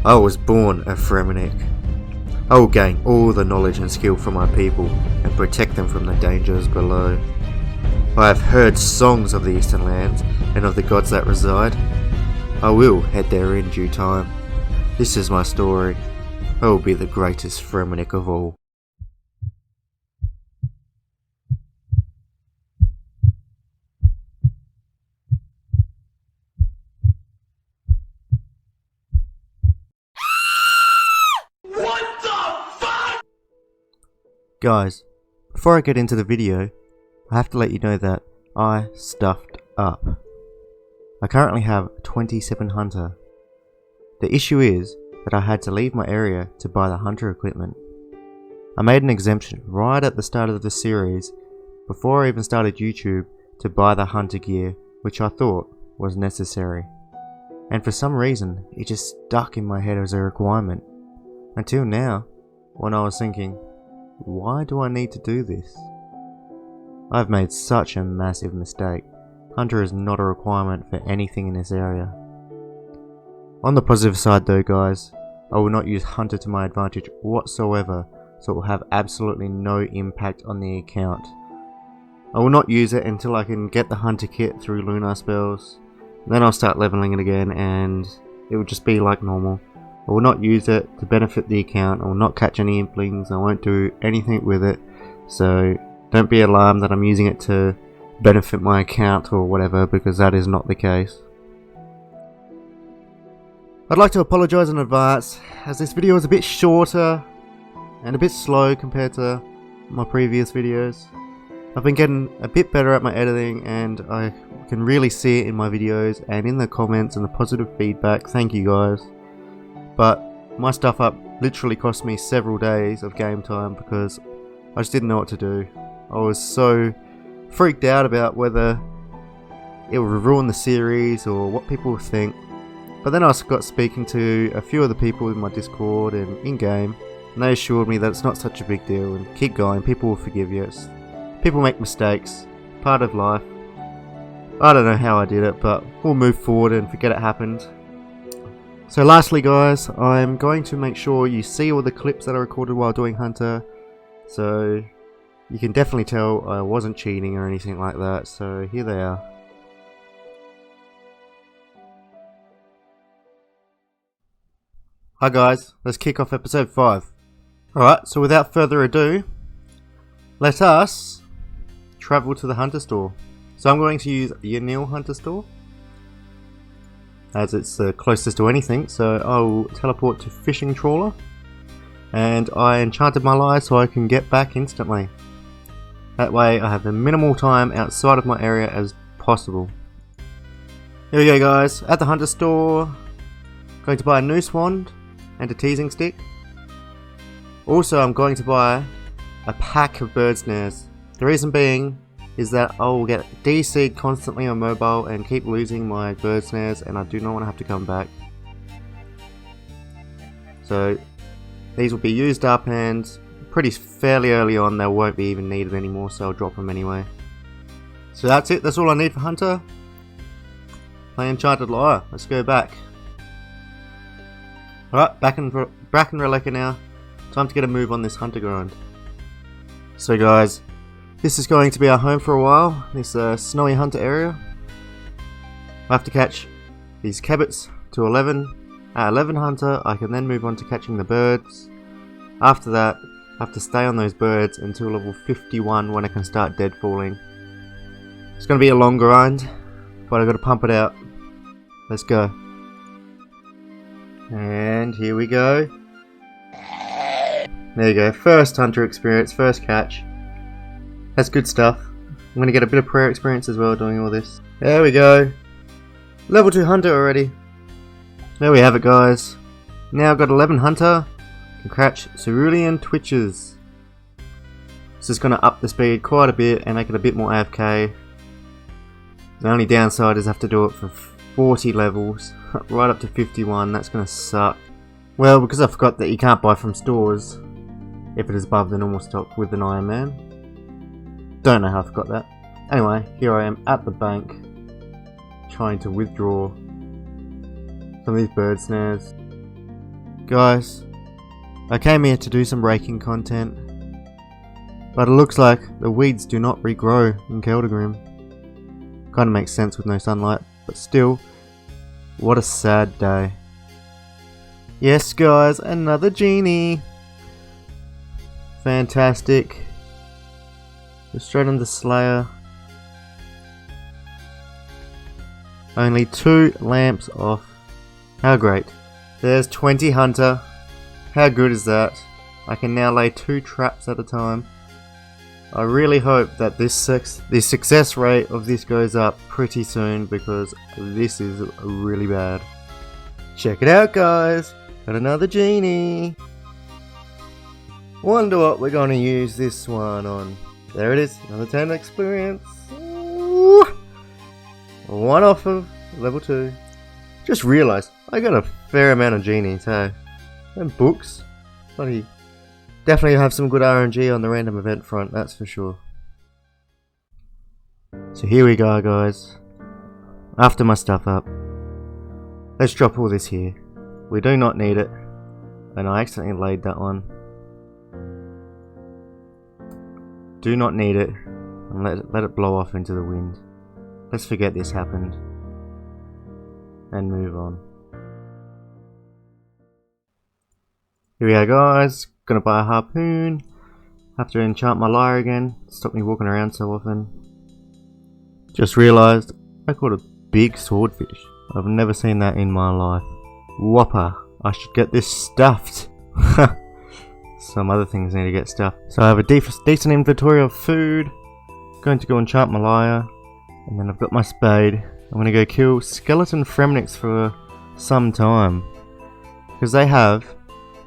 I was born a Fremennik. I will gain all the knowledge and skill from my people and protect them from the dangers below. I have heard songs of the Eastern Lands and of the gods that reside. I will head there in due time. This is my story. I will be the greatest Fremennik of all. Guys, before I get into the video, I have to let you know that I stuffed up. I currently have 27 hunter. The issue is that I had to leave my area to buy the hunter equipment. I made an exemption right at the start of the series, before I even started YouTube, to buy the hunter gear, which I thought was necessary. And for some reason, it just stuck in my head as a requirement. Until now, when I was thinking, why do I need to do this? I've made such a massive mistake. Hunter is not a requirement for anything in this area. On the positive side though guys, I will not use Hunter to my advantage whatsoever, so it will have absolutely no impact on the account. I will not use it until I can get the Hunter kit through lunar spells. Then I'll start leveling it again and it will just be like normal. I will not use it to benefit the account. I will not catch any implings. I won't do anything with it. So don't be alarmed that I'm using it to benefit my account or whatever, because that is not the case. I'd like to apologise in advance as this video is a bit shorter and a bit slow compared to my previous videos. I've been getting a bit better at my editing and I can really see it in my videos and in the comments and the positive feedback. Thank you guys. But my stuff up literally cost me several days of game time because I just didn't know what to do. I was so freaked out about whether it would ruin the series or what people would think. But then I got speaking to a few of the people in my Discord and in-game, and they assured me that it's not such a big deal and keep going, people will forgive you. People make mistakes, part of life. I don't know how I did it, but we'll move forward and forget it happened. So lastly guys, I'm going to make sure you see all the clips that I recorded while doing Hunter, so you can definitely tell I wasn't cheating or anything like that, so here they are. Hi guys, let's kick off episode 5. Alright, so without further ado, let us travel to the Hunter store. So I'm going to use the Yanil Hunter store, as it's the closest to anything, so I'll teleport to Fishing Trawler, and I enchanted my life so I can get back instantly. That way I have the minimal time outside of my area as possible. Here we go guys, at the Hunter store, going to buy a noose wand and a teasing stick. Also I'm going to buy a pack of bird snares. The reason being is that I will get DC'd constantly on mobile and keep losing my bird snares, and I do not want to have to come back. So these will be used up and fairly early on they won't be even needed anymore, so I'll drop them anyway. So that's it, that's all I need for Hunter. My enchanted lyre, let's go back. Alright, back in Relica now. Time to get a move on this Hunter grind. So guys, this is going to be our home for a while, this snowy Hunter area. I have to catch these cabots to 11. At 11 Hunter, I can then move on to catching the birds. After that, I have to stay on those birds until level 51 when I can start deadfalling. It's going to be a long grind, but I've got to pump it out. Let's go. And here we go. There you go, first Hunter experience, first catch. That's good stuff. I'm going to get a bit of prayer experience as well doing all this. There we go. Level 2 Hunter already. There we have it guys. Now I've got 11 Hunter. Can catch Cerulean Twitches. This is going to up the speed quite a bit and make it a bit more AFK. The only downside is I have to do it for 40 levels. Right up to 51. That's going to suck. Well, because I forgot that you can't buy from stores if it is above the normal stock with an Ironman. Don't know how I forgot that. Anyway, here I am at the bank trying to withdraw some of these bird snares. Guys, I came here to do some raking content, but it looks like the weeds do not regrow in Keldagrim. Kinda makes sense with no sunlight, but still, what a sad day. Yes guys, another genie! Fantastic. Go straight on the Slayer. Only 2 lamps off. How great. There's 20 Hunter. How good is that? I can now lay 2 traps at a time. I really hope that the success rate of this goes up pretty soon, because this is really bad. Check it out guys! Got another genie! Wonder what we're gonna use this one on. There it is, another 10 experience. Ooh. 1 off of level 2. Just realised I got a fair amount of genies, hey? And books. Bloody definitely have some good RNG on the random event front, that's for sure. So here we go guys. After my stuff up, let's drop all this here. We do not need it. And I accidentally laid that one. Do not need it. And let it blow off into the wind. Let's forget this happened. And move on. Here we are guys. Gonna buy a harpoon. Have to enchant my lyre again. Stop me walking around so often. Just realised I caught a big swordfish. I've never seen that in my life. Whopper. I should get this stuffed. Some other things need to get stuffed. So I have a decent inventory of food. Going to go enchant my lyre. And then I've got my spade. I'm going to go kill skeleton Fremenniks for some time. Because they have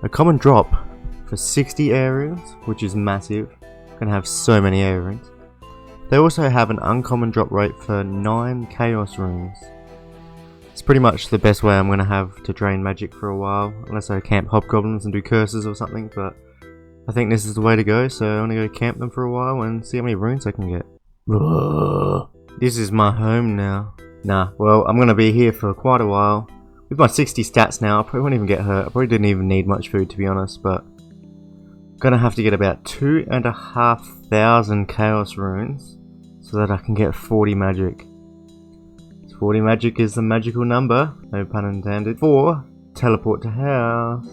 a common drop for 60 air runes, which is massive. Going to have so many air runes. They also have an uncommon drop rate for 9 chaos runes. It's pretty much the best way I'm going to have to drain magic for a while. Unless I camp hobgoblins and do curses or something. But I think this is the way to go. So I'm going to go camp them for a while and see how many runes I can get. This is my home now. Nah, well, I'm going to be here for quite a while. With my 60 stats now, I probably won't even get hurt. I probably didn't even need much food to be honest, but I'm going to have to get about 2,500 chaos runes so that I can get 40 magic. 40 magic is the magical number, no pun intended, for teleport to house.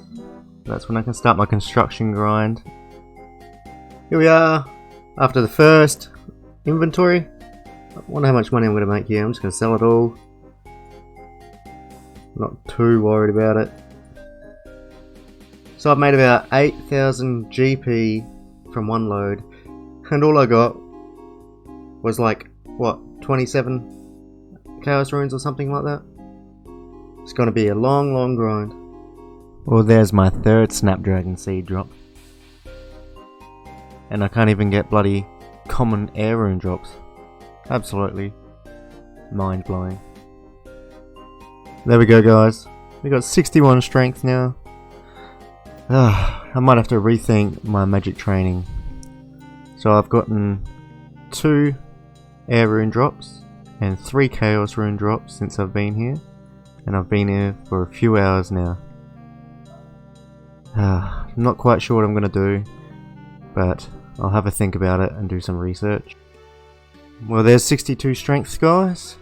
That's when I can start my construction grind. Here we are, after the first inventory. I wonder how much money I'm going to make here. I'm just going to sell it all. Not too worried about it. So I've made about 8,000 GP from one load, and all I got was like, what, 27 chaos runes or something like that? It's going to be a long grind. Well, there's my 3rd Snapdragon seed drop. And I can't even get bloody common air rune drops. Absolutely mind-blowing. There we go guys. We got 61 strength now. I might have to rethink my magic training. So I've gotten 2 air rune drops and 3 chaos rune drops since I've been here. And I've been here for a few hours now. I'm not quite sure what I'm going to do, but I'll have a think about it and do some research. Well, there's 62 strength guys.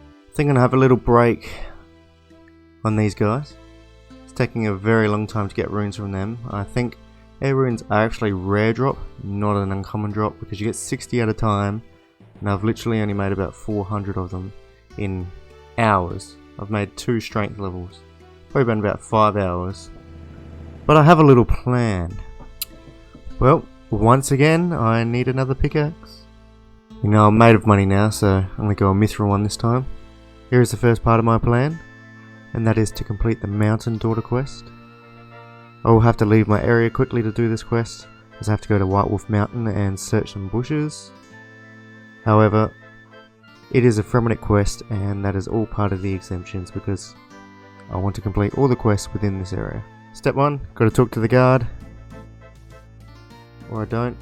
I think I'm going to have a little break on these guys. It's taking a very long time to get runes from them. I think air runes are actually rare drop, not an uncommon drop, because you get 60 at a time, and I've literally only made about 400 of them in hours. I've made 2 strength levels, probably been about 5 hours. But I have a little plan. Well, once again, I need another pickaxe. You know, I'm made of money now, so I'm going to go a mithril one this time. Here is the first part of my plan, and that is to complete the Mountain Daughter quest. I will have to leave my area quickly to do this quest, as I have to go to White Wolf Mountain and search some bushes. However, it is a Fremennik quest, and that is all part of the exemptions, because I want to complete all the quests within this area. Step 1, got to talk to the guard. Or I don't.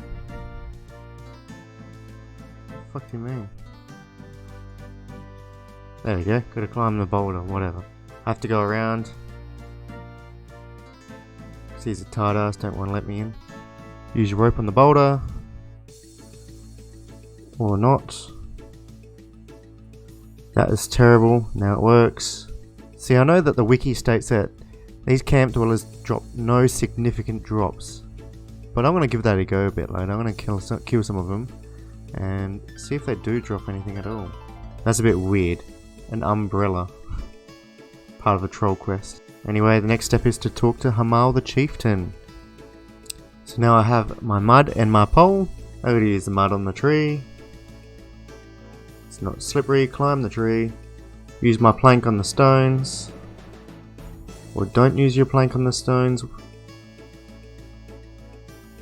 What the fuck do you mean? There we go, got to climb the boulder, whatever. I have to go around He's a tight ass, don't want to let me in. Use your rope on the boulder. Or not. That is terrible. Now it works. See, I know that the wiki states that these camp dwellers drop no significant drops. But I'm going to give that a go a bit later. I'm going to kill some of them. And see if they do drop anything at all. That's a bit weird. An umbrella. Part of a troll quest. Anyway, the next step is to talk to Hamal the chieftain. So now I have my mud and my pole. I'm going to use the mud on the tree. It's not slippery, climb the tree. Use my plank on the stones. Or don't use your plank on the stones.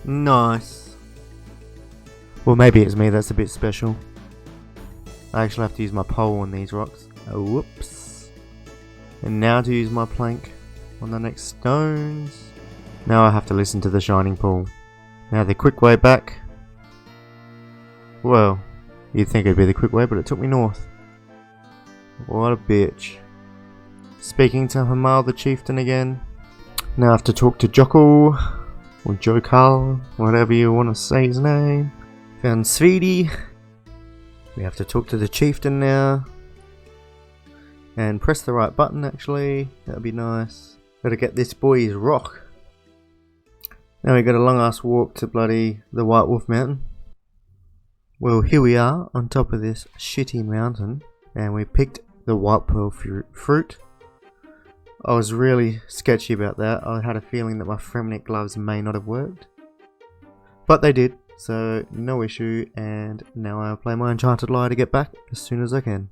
Nice. Well, maybe it's me that's a bit special. I actually have to use my pole on these rocks. Oh, whoops. And now to use my plank on the next stones. Now I have to listen to the shining pool. Now the quick way back. Well, you'd think it'd be the quick way, but it took me north. What a bitch. Speaking to Hamal the chieftain again. Now I have to talk to Jokal, or Jokal, whatever you want to say his name. Found Sweetie. We have to talk to the chieftain now. And press the right button actually, that'd be nice. Gotta get this boy's rock. Now we got a long ass walk to bloody the White Wolf Mountain. Well, here we are on top of this shitty mountain, and we picked the white pearl fruit. I was really sketchy about that. I had a feeling that my Fremennik gloves may not have worked, but they did, so no issue. And now I'll play my enchanted lyre to get back as soon as I can.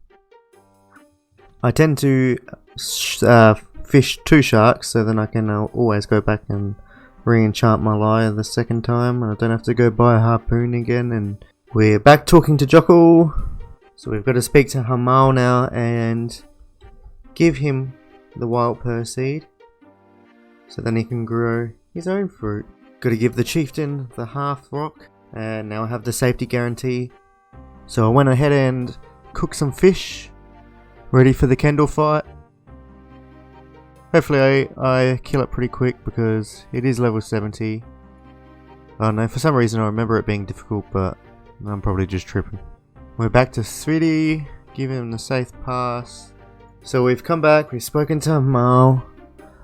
I tend to fish 2 sharks, so then I can always go back and re-enchant my lyre the second time, and I don't have to go buy a harpoon again. And we're back talking to Jokal, so we've got to speak to Hamal now and give him the wild pear seed, so then he can grow his own fruit. Got to give the chieftain the half rock, and now I have the safety guarantee. So I went ahead and cooked some fish, ready for the Kendall fight. Hopefully I kill it pretty quick because it is level 70. I don't know, for some reason I remember it being difficult, but I'm probably just tripping. We're back to Sweetie, give him the safe pass. So we've come back, we've spoken to Hamal,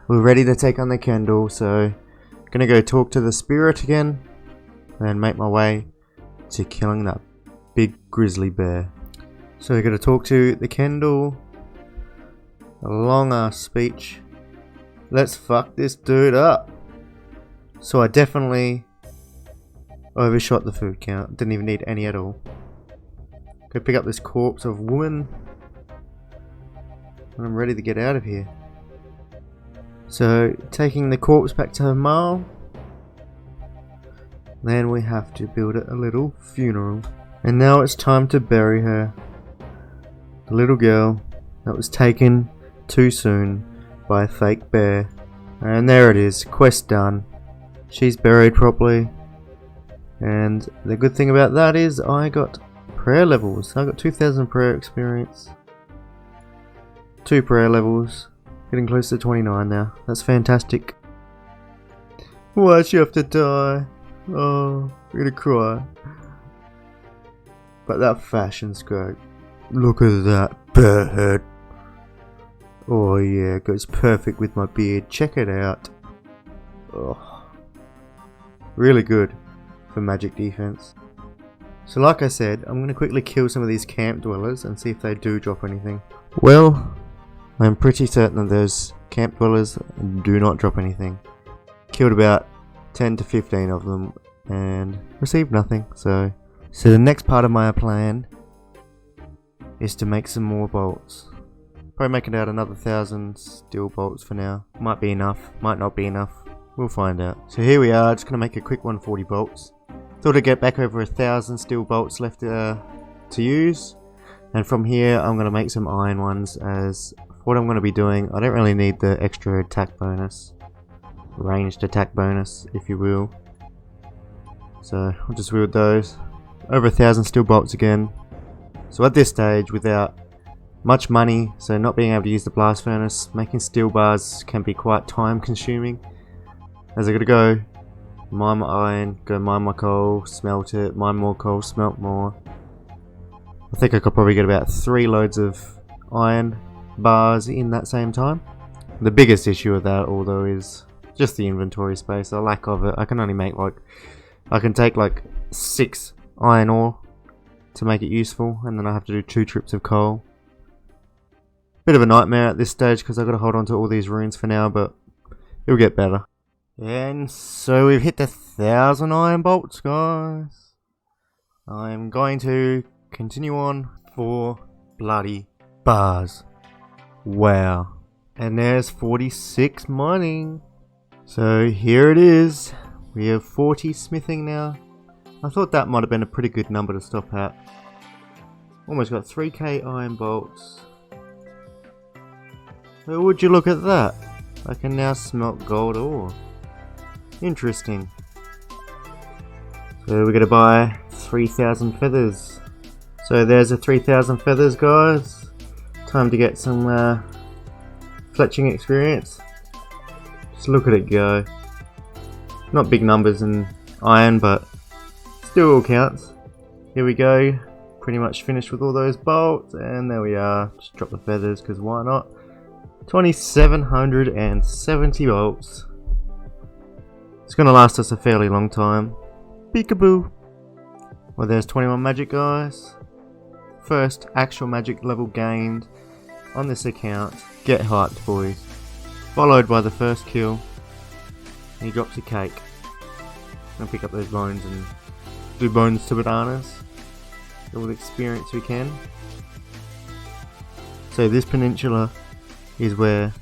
we're ready to take on the Kendall, so I'm gonna go talk to the spirit again and make my way to killing that big grizzly bear. So we're gonna talk to the Kendall. A long ass speech. Let's fuck this dude up. So I definitely overshot the food count. Didn't even need any at all. Go pick up this corpse of woman. And I'm ready to get out of here. So taking the corpse back to Hamal. Then we have to build a little funeral. And now it's time to bury her. The little girl that was taken too soon by a fake bear. And there it is, quest done. She's buried properly. And the good thing about that is I got prayer levels. I got 2000 prayer experience. 2 prayer levels. Getting close to 29 now. That's fantastic. Why'd she have to die? Oh, I'm gonna cry. But that fashion's great. Look at that beard. Oh yeah, it goes perfect with my beard. Check it out. Oh, really good for magic defense. So like I said, I'm going to quickly kill some of these camp dwellers and see if they do drop anything. Well, I'm pretty certain that those camp dwellers do not drop anything. Killed about 10 to 15 of them and received nothing. So the next part of my plan is to make some more bolts. Probably making out another 1000 steel bolts for now. Might be enough, might not be enough. We'll find out. So here we are, just going to make a quick 140 bolts. Thought I'd get back over 1000 steel bolts left to use. And from here I'm going to make some iron ones as what I'm going to be doing. I don't really need the extra attack bonus. Ranged attack bonus, if you will. So I'll just wield those. Over 1000 steel bolts again. So at this stage, without much money, so not being able to use the blast furnace, making steel bars can be quite time consuming. as I gotta go mine my iron, go mine my coal, smelt it, mine more coal, smelt more. I think I could probably get about 3 loads of iron bars in that same time. The biggest issue with that although is just the inventory space, the lack of it. I can only make I can take 6 iron ore to make it useful, and then I have to do 2 trips of coal. Bit of a nightmare at this stage because I've got to hold on to all these runes for now, but it'll get better. And so we've hit the 1,000 iron bolts, guys. I'm going to continue on for bloody bars. Wow. And there's 46 mining. So here it is. We have 40 smithing now. I thought that might have been a pretty good number to stop at. Almost got 3k iron bolts. So would you look at that? I can now smelt gold ore. Interesting. So we're going to buy 3,000 feathers. So there's a 3,000 feathers, guys. Time to get some fletching experience. Just look at it go. Not big numbers in iron, but still all counts. Here we go. Pretty much finished with all those bolts, and there we are. Just drop the feathers because why not? 2,770 bolts. It's gonna last us a fairly long time. Peekaboo. Well, there's 21 magic, guys. First actual magic level gained on this account. Get hyped, boys. Followed by the first kill. He drops a cake. I'm gonna pick up those bones and do bones to bananas. All the experience we can. So this peninsula is where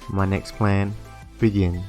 my next plan begins.